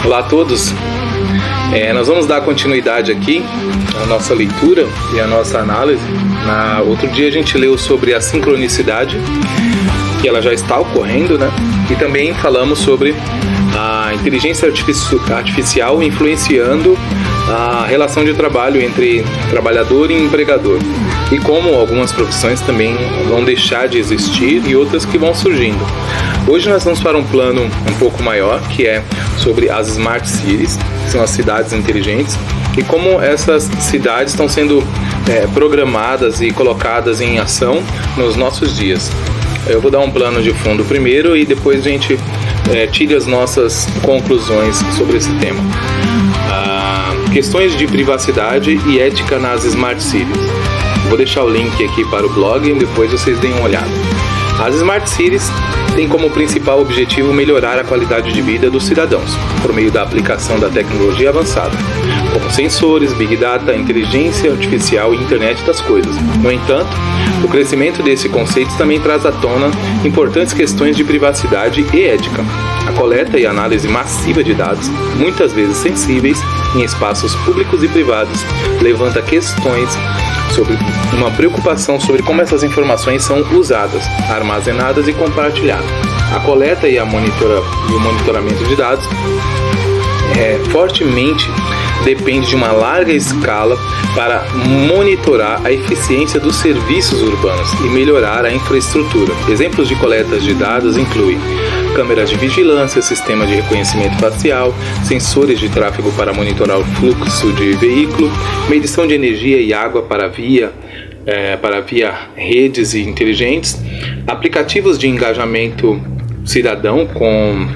Olá a todos, nós vamos dar continuidade aqui à nossa leitura e à nossa análise. Outro dia a gente leu sobre a sincronicidade, que ela já está ocorrendo, né? E também falamos sobre a inteligência artificial influenciando a relação de trabalho entre trabalhador e empregador, e como algumas profissões também vão deixar de existir e outras que vão surgindo. Hoje nós vamos para um plano um pouco maior, que é sobre as Smart Cities, que são as cidades inteligentes, e como essas cidades estão sendo programadas e colocadas em ação nos nossos dias. Eu vou dar um plano de fundo primeiro e depois a gente tire as nossas conclusões sobre esse tema. Questões de privacidade e ética nas Smart Cities. Vou deixar o link aqui para o blog e depois vocês deem uma olhada. As Smart Cities têm como principal objetivo melhorar a qualidade de vida dos cidadãos, por meio da aplicação da tecnologia avançada, como sensores, Big Data, inteligência artificial e internet das coisas. No entanto, o crescimento desse conceito também traz à tona importantes questões de privacidade e ética. A coleta e análise massiva de dados, muitas vezes sensíveis, em espaços públicos e privados, levanta questões sobre uma preocupação sobre como essas informações são usadas, armazenadas e compartilhadas. A coleta e o monitoramento de dados fortemente depende de uma larga escala para monitorar a eficiência dos serviços urbanos e melhorar a infraestrutura. Exemplos de coletas de dados incluem câmeras de vigilância, sistemas de reconhecimento facial, sensores de tráfego para monitorar o fluxo de veículo, medição de energia e água para via redes inteligentes, aplicativos de engajamento cidadão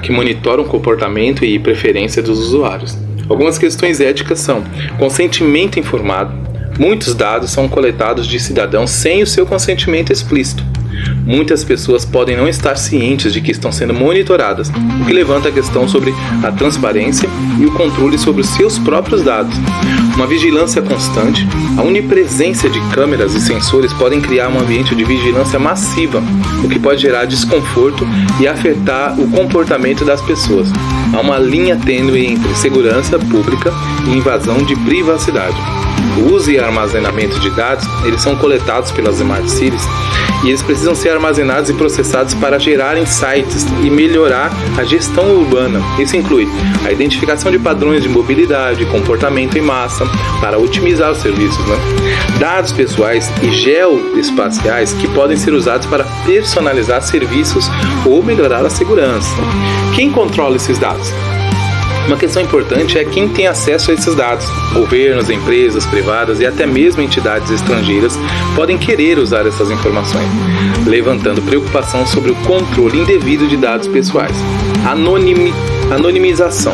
que monitoram o comportamento e preferência dos usuários. Algumas questões éticas são consentimento informado. Muitos dados são coletados de cidadãos sem o seu consentimento explícito. Muitas pessoas podem não estar cientes de que estão sendo monitoradas, o que levanta a questão sobre a transparência e o controle sobre os seus próprios dados. Uma vigilância constante, a onipresença de câmeras e sensores podem criar um ambiente de vigilância massiva, o que pode gerar desconforto e afetar o comportamento das pessoas. Há uma linha tênue entre segurança pública e invasão de privacidade. O uso e armazenamento de dados, eles são coletados pelas Smart Cities e eles precisam ser armazenados e processados para gerar insights e melhorar a gestão urbana. Isso inclui a identificação de padrões de mobilidade, comportamento em massa, para otimizar os serviços, dados pessoais e geoespaciais que podem ser usados para personalizar serviços ou melhorar a segurança. Quem controla esses dados? Uma questão importante é quem tem acesso a esses dados. Governos, empresas privadas e até mesmo entidades estrangeiras podem querer usar essas informações, levantando preocupação sobre o controle indevido de dados pessoais. Anonimização.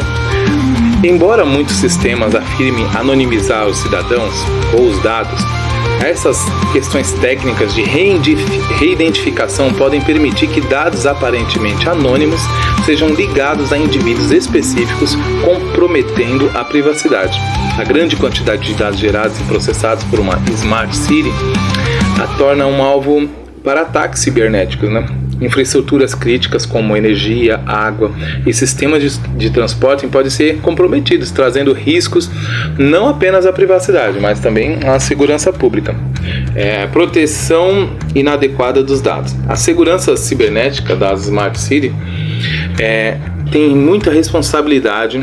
Embora muitos sistemas afirmem anonimizar os cidadãos ou os dados, essas questões técnicas de reidentificação podem permitir que dados aparentemente anônimos sejam ligados a indivíduos específicos, comprometendo a privacidade. A grande quantidade de dados gerados e processados por uma Smart City a torna um alvo para ataques cibernéticos, Infraestruturas críticas como energia, água e sistemas de transporte podem ser comprometidos, trazendo riscos não apenas à privacidade, mas também à segurança pública. Proteção inadequada dos dados. A segurança cibernética das Smart City tem muita responsabilidade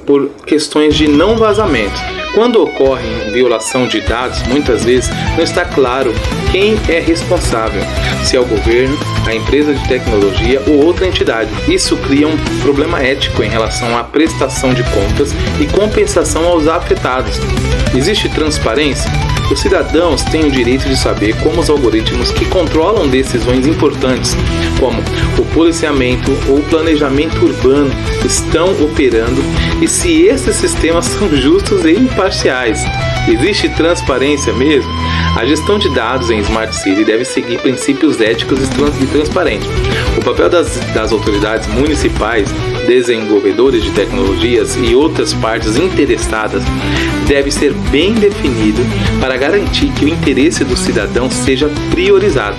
por questões de não vazamento. Quando ocorre violação de dados, muitas vezes não está claro quem é responsável, se é o governo, a empresa de tecnologia ou outra entidade. Isso cria um problema ético em relação à prestação de contas e compensação aos afetados. Existe transparência? Os cidadãos têm o direito de saber como os algoritmos que controlam decisões importantes, como o policiamento ou o planejamento urbano, estão operando e se esses sistemas são justos e imparciais. Existe transparência mesmo? A gestão de dados em Smart City deve seguir princípios éticos e transparentes. O papel das autoridades municipais, desenvolvedores de tecnologias e outras partes interessadas deve ser bem definido para garantir que o interesse do cidadão seja priorizado.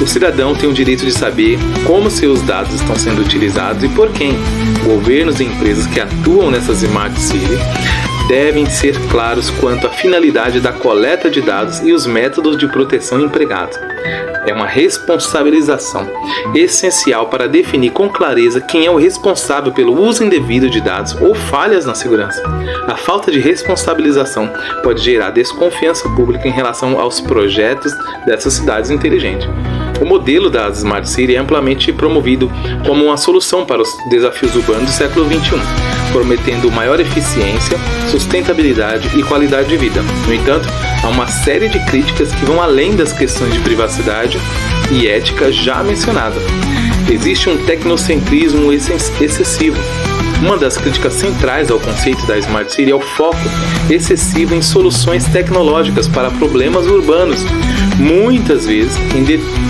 O cidadão tem o direito de saber como seus dados estão sendo utilizados e por quem. Governos e empresas que atuam nessas Smart Cities devem ser claros quanto à finalidade da coleta de dados e os métodos de proteção empregados. É uma responsabilização essencial para definir com clareza quem é o responsável pelo uso indevido de dados ou falhas na segurança. A falta de responsabilização pode gerar desconfiança pública em relação aos projetos dessas cidades inteligentes. O modelo das Smart Cities é amplamente promovido como uma solução para os desafios urbanos do século XXI, prometendo maior eficiência, sustentabilidade e qualidade de vida. No entanto, há uma série de críticas que vão além das questões de privacidade e ética já mencionadas. Existe um tecnocentrismo excessivo. Uma das críticas centrais ao conceito da Smart City é o foco excessivo em soluções tecnológicas para problemas urbanos, muitas vezes em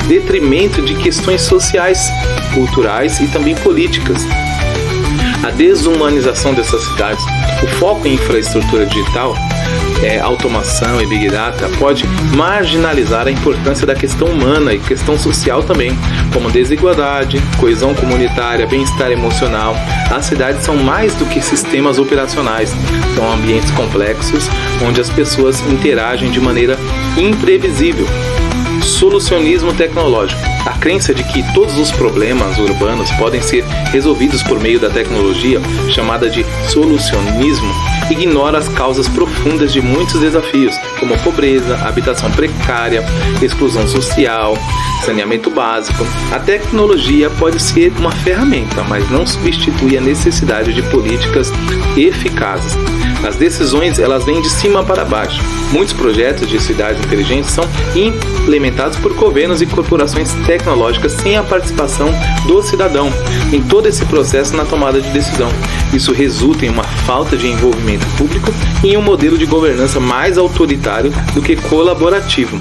detrimento de questões sociais, culturais e também políticas. A desumanização dessas cidades, o foco em infraestrutura digital, automação e Big Data pode marginalizar a importância da questão humana e questão social também, como desigualdade, coesão comunitária, bem-estar emocional. As cidades são mais do que sistemas operacionais, são ambientes complexos onde as pessoas interagem de maneira imprevisível. Solucionismo tecnológico. A crença de que todos os problemas urbanos podem ser resolvidos por meio da tecnologia, chamada de solucionismo, ignora as causas profundas de muitos desafios, como pobreza, habitação precária, exclusão social, saneamento básico. A tecnologia pode ser uma ferramenta, mas não substitui a necessidade de políticas eficazes. As decisões, elas vêm de cima para baixo. Muitos projetos de cidades inteligentes são implementados por governos e corporações tecnológicas sem a participação do cidadão em todo esse processo na tomada de decisão. Isso resulta em uma falta de envolvimento público e em um modelo de governança mais autoritário do que colaborativo.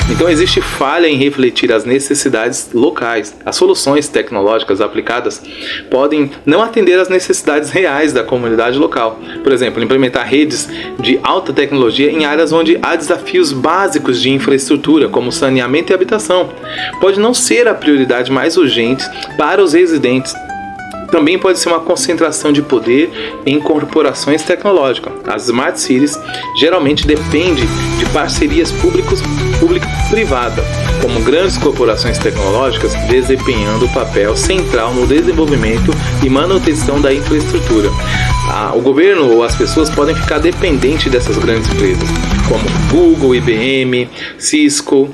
Então existe falha em refletir as necessidades locais. As soluções tecnológicas aplicadas podem não atender às necessidades reais da comunidade local. Por exemplo, implementar redes de alta tecnologia em áreas onde há desafios básicos de infraestrutura, como saneamento e habitação, pode não ser a prioridade mais urgente para os residentes. Também pode ser uma concentração de poder em corporações tecnológicas. As Smart Cities geralmente dependem de parcerias público-privada, como grandes corporações tecnológicas desempenhando o papel central no desenvolvimento e manutenção da infraestrutura. O governo ou as pessoas podem ficar dependentes dessas grandes empresas, como Google, IBM, Cisco,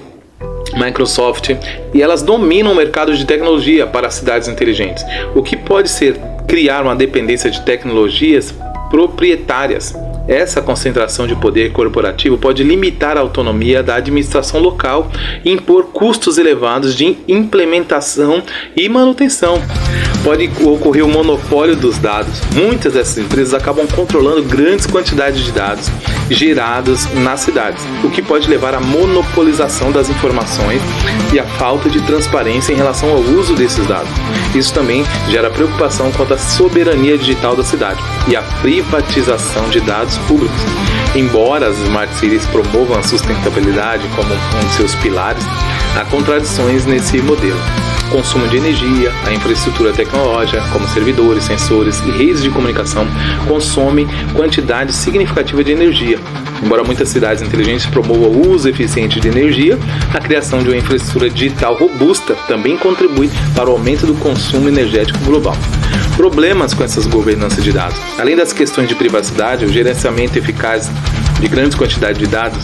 Microsoft, e elas dominam o mercado de tecnologia para cidades inteligentes, o que pode ser criar uma dependência de tecnologias proprietárias. Essa concentração de poder corporativo pode limitar a autonomia da administração local e impor custos elevados de implementação e manutenção. Pode ocorrer o monopólio dos dados. Muitas dessas empresas acabam controlando grandes quantidades de dados gerados nas cidades, o que pode levar à monopolização das informações e à falta de transparência em relação ao uso desses dados. Isso também gera preocupação quanto à soberania digital da cidade e à privatização de dados públicos. Embora as Smart Cities promovam a sustentabilidade como um de seus pilares, há contradições nesse modelo. O consumo de energia, a infraestrutura tecnológica, como servidores, sensores e redes de comunicação, consomem quantidade significativa de energia. Embora muitas cidades inteligentes promovam o uso eficiente de energia, a criação de uma infraestrutura digital robusta também contribui para o aumento do consumo energético global. Problemas com essas governanças de dados. Além das questões de privacidade, o gerenciamento eficaz de grandes quantidades de dados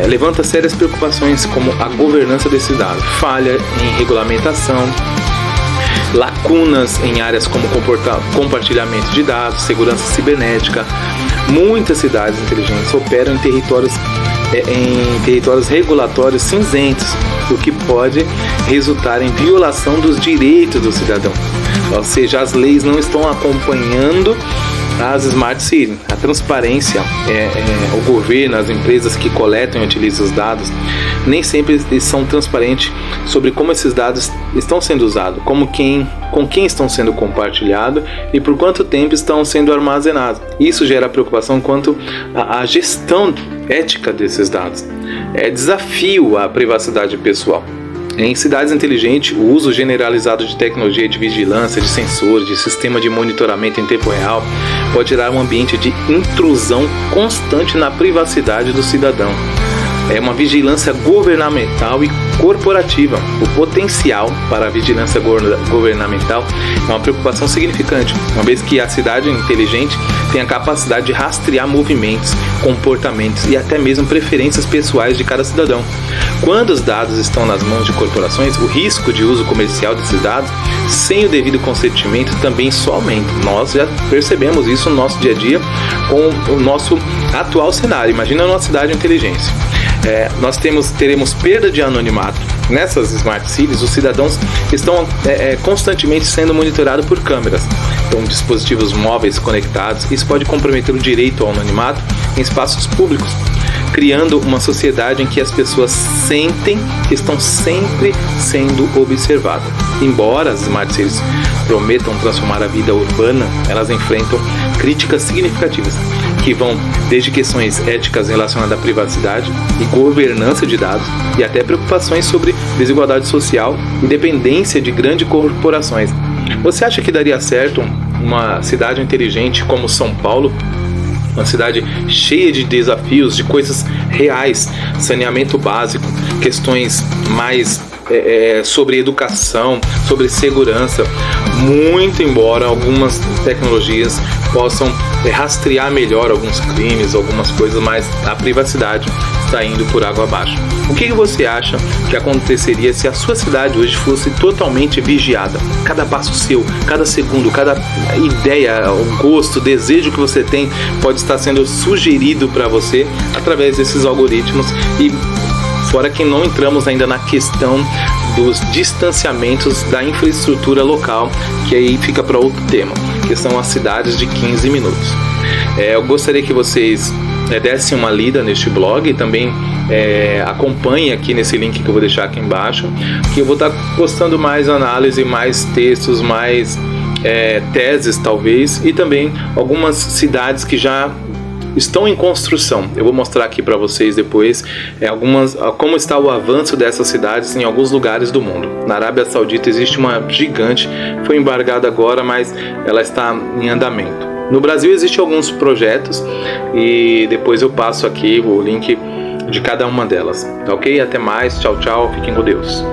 levanta sérias preocupações como a governança desses dados, falha em regulamentação, lacunas em áreas como compartilhamento de dados, segurança cibernética. Muitas cidades inteligentes operam em territórios regulatórios cinzentos, o que pode resultar em violação dos direitos do cidadão. Ou seja, as leis não estão acompanhando as Smart Cities. A transparência, o governo, as empresas que coletam e utilizam os dados, nem sempre são transparentes sobre como esses dados estão sendo usados, com quem estão sendo compartilhados e por quanto tempo estão sendo armazenados. Isso gera preocupação quanto à gestão ética desses dados. Desafio à privacidade pessoal. Em cidades inteligentes, o uso generalizado de tecnologia de vigilância, de sensores, de sistema de monitoramento em tempo real pode gerar um ambiente de intrusão constante na privacidade do cidadão. É uma vigilância governamental e corporativa. O potencial para a vigilância governamental é uma preocupação significante, uma vez que a cidade inteligente tem a capacidade de rastrear movimentos, comportamentos e até mesmo preferências pessoais de cada cidadão. Quando os dados estão nas mãos de corporações, o risco de uso comercial desses dados, sem o devido consentimento, também só aumenta. Nós já percebemos isso no nosso dia a dia com o nosso atual cenário. Imagina uma cidade inteligente. Nós teremos perda de anonimato. Nessas Smart Cities, os cidadãos estão constantemente sendo monitorados por câmeras, então dispositivos móveis conectados. Isso pode comprometer o direito ao anonimato em espaços públicos, criando uma sociedade em que as pessoas sentem que estão sempre sendo observadas. Embora as Smart Cities prometam transformar a vida urbana, elas enfrentam críticas significativas, que vão desde questões éticas relacionadas à privacidade e governança de dados, e até preocupações sobre desigualdade social e dependência de grandes corporações. Você acha que daria certo uma cidade inteligente como São Paulo? Uma cidade cheia de desafios, de coisas reais, saneamento básico, questões mais sobre educação, sobre segurança, muito embora algumas tecnologias possam rastrear melhor alguns crimes, algumas coisas, mas a privacidade está indo por água abaixo. O que você acha que aconteceria se a sua cidade hoje fosse totalmente vigiada? Cada passo seu, cada segundo, cada ideia, o gosto, o desejo que você tem pode estar sendo sugerido para você através desses algoritmos, e fora que não entramos ainda na questão dos distanciamentos da infraestrutura local, que aí fica para outro tema, que são as cidades de 15 minutos. Eu gostaria que vocês dessem uma lida neste blog e também acompanhem aqui nesse link que eu vou deixar aqui embaixo, que eu vou estar postando mais análise, mais textos, mais teses talvez, e também algumas cidades que já estão em construção. Eu vou mostrar aqui para vocês depois como está o avanço dessas cidades em alguns lugares do mundo. Na Arábia Saudita existe uma gigante, foi embargada agora, mas ela está em andamento. No Brasil existem alguns projetos e depois eu passo aqui o link de cada uma delas. Tá ok? Até mais, tchau, tchau, fiquem com Deus.